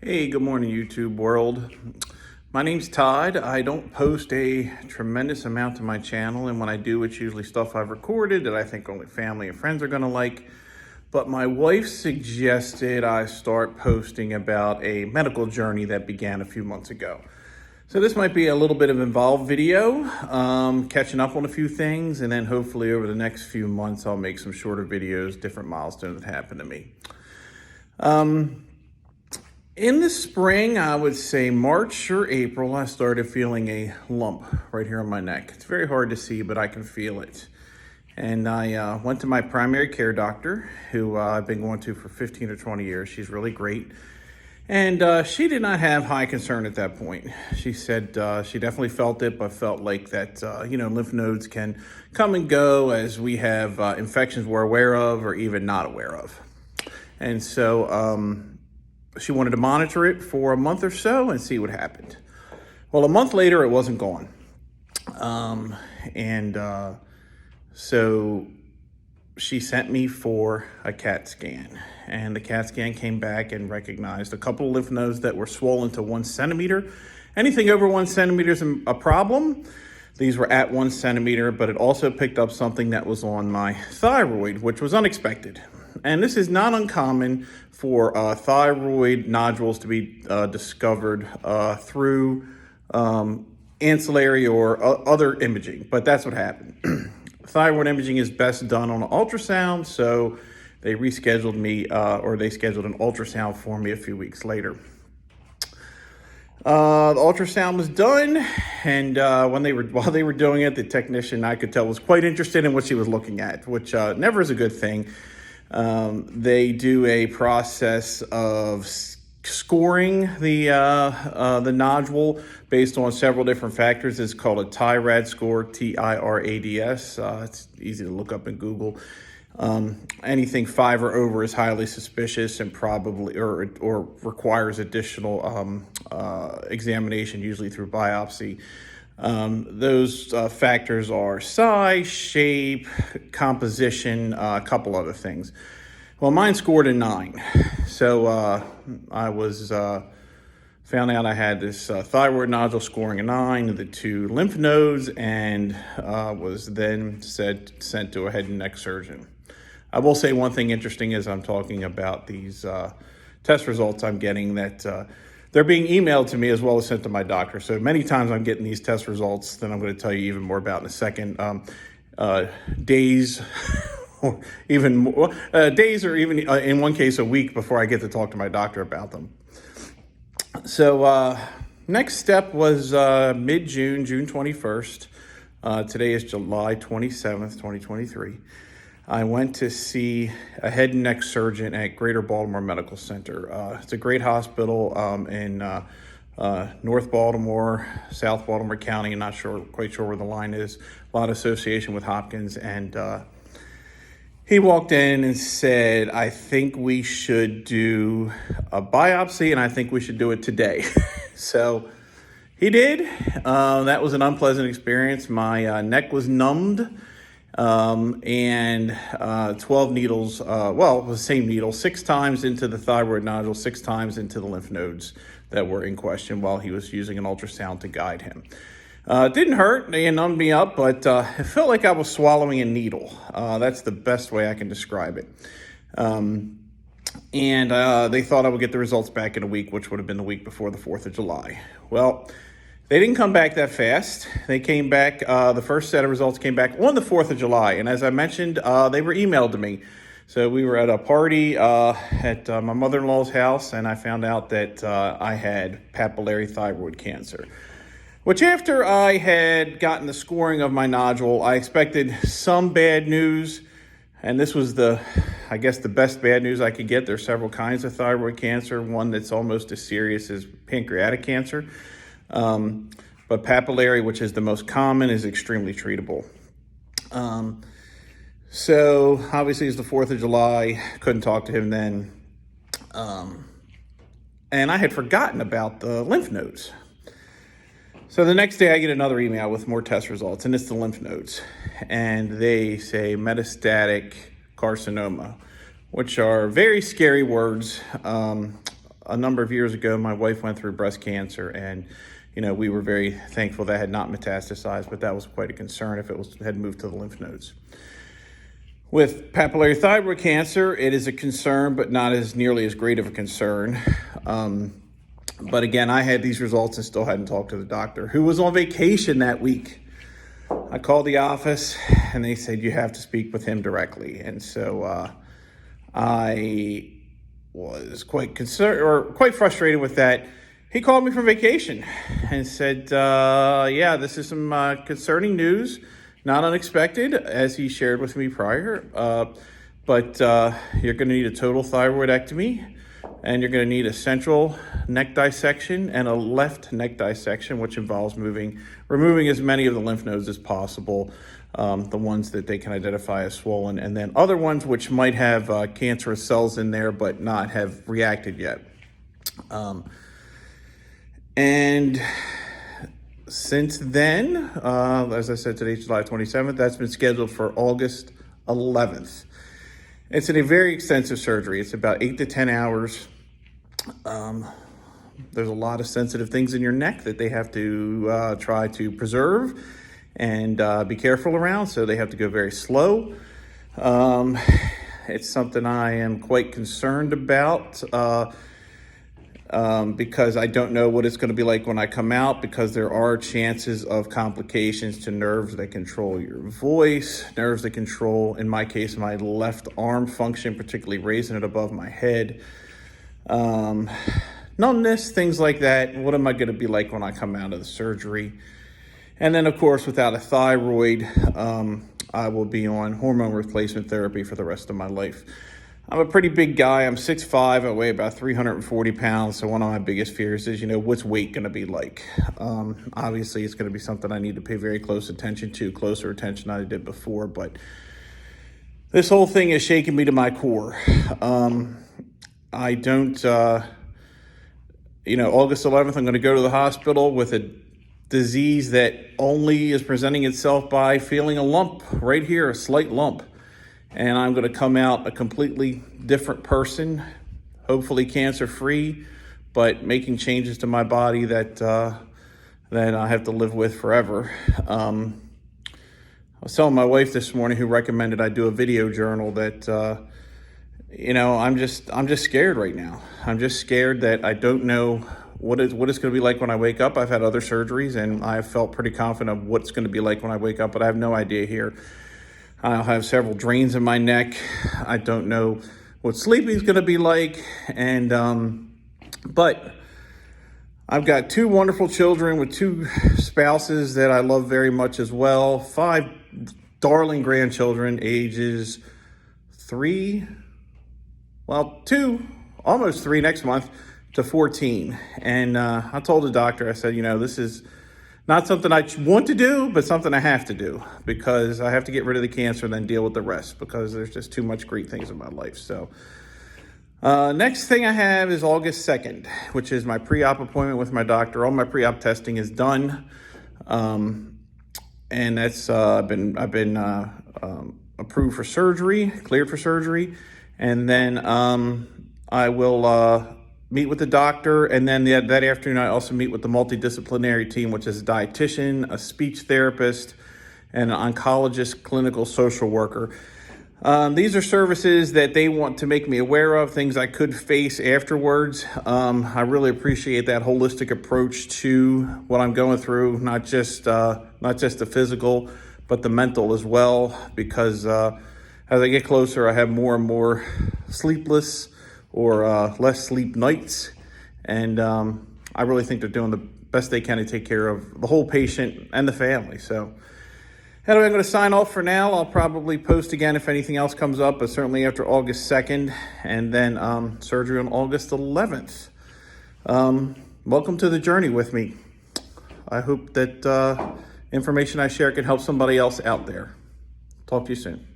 Hey, good morning, YouTube world. My name's Todd. I don't post a tremendous amount to my channel, and when I do, it's usually stuff I've recorded that I think only family and friends are gonna like. But my wife suggested I start posting about a medical journey that began a few months ago. So this might be a little bit of involved video, catching up on a few things, and then hopefully over the next few months, I'll make some shorter videos, different milestones that happened to me. In the spring, I would say March or April, I started feeling a lump right here on my neck. It's very hard to see, but I can feel it. And I went to my primary care doctor, who I've been going to for 15 or 20 years. She's really great. And she did not have high concern at that point. She said she definitely felt it, but felt like that, lymph nodes can come and go as we have infections we're aware of or even not aware of. And so, she wanted to monitor it for a month or so and see what happened. Well, a month later, it wasn't gone. So she sent me for a CAT scan. And the CAT scan came back and recognized a couple of lymph nodes that were swollen to 1 centimeter. Anything over 1 centimeter is a problem. These were at 1 centimeter, but it also picked up something that was on my thyroid, which was unexpected. And this is not uncommon for thyroid nodules to be discovered through ancillary or other imaging, but that's what happened. Thyroid imaging is best done on an ultrasound, so they rescheduled me, or they scheduled an ultrasound for me a few weeks later. The ultrasound was done, and while they were doing it, the technician, I could tell, was quite interested in what she was looking at, which never is a good thing. They do a process of scoring the nodule based on several different factors. It's called a TIRADS score, TIRADS. It's easy to look up in Google. Anything 5 or over is highly suspicious and probably or requires additional examination, usually through biopsy. Those factors are size, shape, composition, a couple other things. Well, mine scored a 9. So I was found out I had this thyroid nodule scoring a 9, the 2 lymph nodes, and was then sent to a head and neck surgeon. I will say one thing interesting as I'm talking about these test results I'm getting, that they're being emailed to me as well as sent to my doctor. So many times I'm getting these test results that I'm going to tell you even more about in a second. Days or even more, days or even in one case a week before I get to talk to my doctor about them. So next step was mid-June, June 21st. Today is July 27th, 2023. I went to see a head and neck surgeon at Greater Baltimore Medical Center. It's a great hospital in North Baltimore, South Baltimore County. I'm not quite sure where the line is. A lot of association with Hopkins. And he walked in and said, I think we should do a biopsy, and I think we should do it today. So he did. That was an unpleasant experience. My neck was numbed. And 12 needles, it was the same needle, 6 times into the thyroid nodule, 6 times into the lymph nodes that were in question while he was using an ultrasound to guide him. It didn't hurt, they numbed me up, but it felt like I was swallowing a needle. That's the best way I can describe it. And they thought I would get the results back in a week, which would have been the week before the 4th of July. Well, they didn't come back that fast. They came back, the first set of results came back on the 4th of July. And as I mentioned, they were emailed to me. So we were at a party at my mother-in-law's house, and I found out that I had papillary thyroid cancer. Which after I had gotten the scoring of my nodule, I expected some bad news. And this was the best bad news I could get. There's several kinds of thyroid cancer. One that's almost as serious as pancreatic cancer. But papillary, which is the most common, is extremely treatable. So obviously it's the 4th of July, couldn't talk to him then. And I had forgotten about the lymph nodes. So the next day I get another email with more test results, and it's the lymph nodes. And they say metastatic carcinoma, which are very scary words. a number of years ago, my wife went through breast cancer, and we were very thankful that had not metastasized, but that was quite a concern if it had moved to the lymph nodes. With papillary thyroid cancer, it is a concern, but not as nearly as great of a concern. But again, I had these results and still hadn't talked to the doctor, who was on vacation that week. I called the office and they said, you have to speak with him directly. And so I was quite concerned or quite frustrated with that. He called me from vacation and said, yeah, this is some concerning news, not unexpected, as he shared with me prior, but you're going to need a total thyroidectomy, and you're going to need a central neck dissection and a left neck dissection, which involves removing as many of the lymph nodes as possible, the ones that they can identify as swollen, and then other ones which might have cancerous cells in there but not have reacted yet. And since then, as I said, today's July 27th, that's been scheduled for August 11th. It's a very extensive surgery. It's about 8 to 10 hours. There's a lot of sensitive things in your neck that they have to try to preserve and be careful around, so they have to go very slow. It's something I am quite concerned about because I don't know what it's going to be like when I come out, because there are chances of complications to nerves that control your voice, nerves that control, in my case, my left arm function, particularly raising it above my head. Numbness, things like that. What am I going to be like when I come out of the surgery? And then, of course, without a thyroid, I will be on hormone replacement therapy for the rest of my life. I'm a pretty big guy. I'm 6'5". I weigh about 340 pounds. So one of my biggest fears is, what's weight going to be like? Obviously, it's going to be something I need to pay very close attention to, closer attention than I did before. But this whole thing is shaking me to my core. I don't, August 11th, I'm going to go to the hospital with a disease that only is presenting itself by feeling a lump right here, a slight lump. And I'm going to come out a completely different person, hopefully cancer-free, but making changes to my body that I have to live with forever. I was telling my wife this morning, who recommended I do a video journal, that I'm just scared right now. I'm just scared that I don't know what it's going to be like when I wake up. I've had other surgeries, and I felt pretty confident of what it's going to be like when I wake up, but I have no idea here. I'll have several drains in my neck. I don't know what sleeping is going to be like. And, but I've got 2 wonderful children with 2 spouses that I love very much as well. 5 darling grandchildren, ages 2, almost 3 next month, to 14. And I told the doctor, I said, this is not something I want to do, but something I have to do, because I have to get rid of the cancer and then deal with the rest, because there's just too much great things in my life. So next thing I have is August 2nd, which is my pre-op appointment with my doctor. All my pre-op testing is done. And that's I've been approved for surgery, cleared for surgery. And then I will meet with the doctor, and then that afternoon I also meet with the multidisciplinary team, which is a dietitian, a speech therapist, and an oncologist, clinical social worker. These are services that they want to make me aware of, things I could face afterwards. I really appreciate that holistic approach to what I'm going through, not just the physical, but the mental as well, because as I get closer, I have more and more sleepless or less sleep nights. And I really think they're doing the best they can to take care of the whole patient and the family. So anyway, I'm going to sign off for now. I'll probably post again if anything else comes up, but certainly after August 2nd, and then surgery on August 11th. Welcome to the journey with me. I hope that information I share can help somebody else out there. Talk to you soon.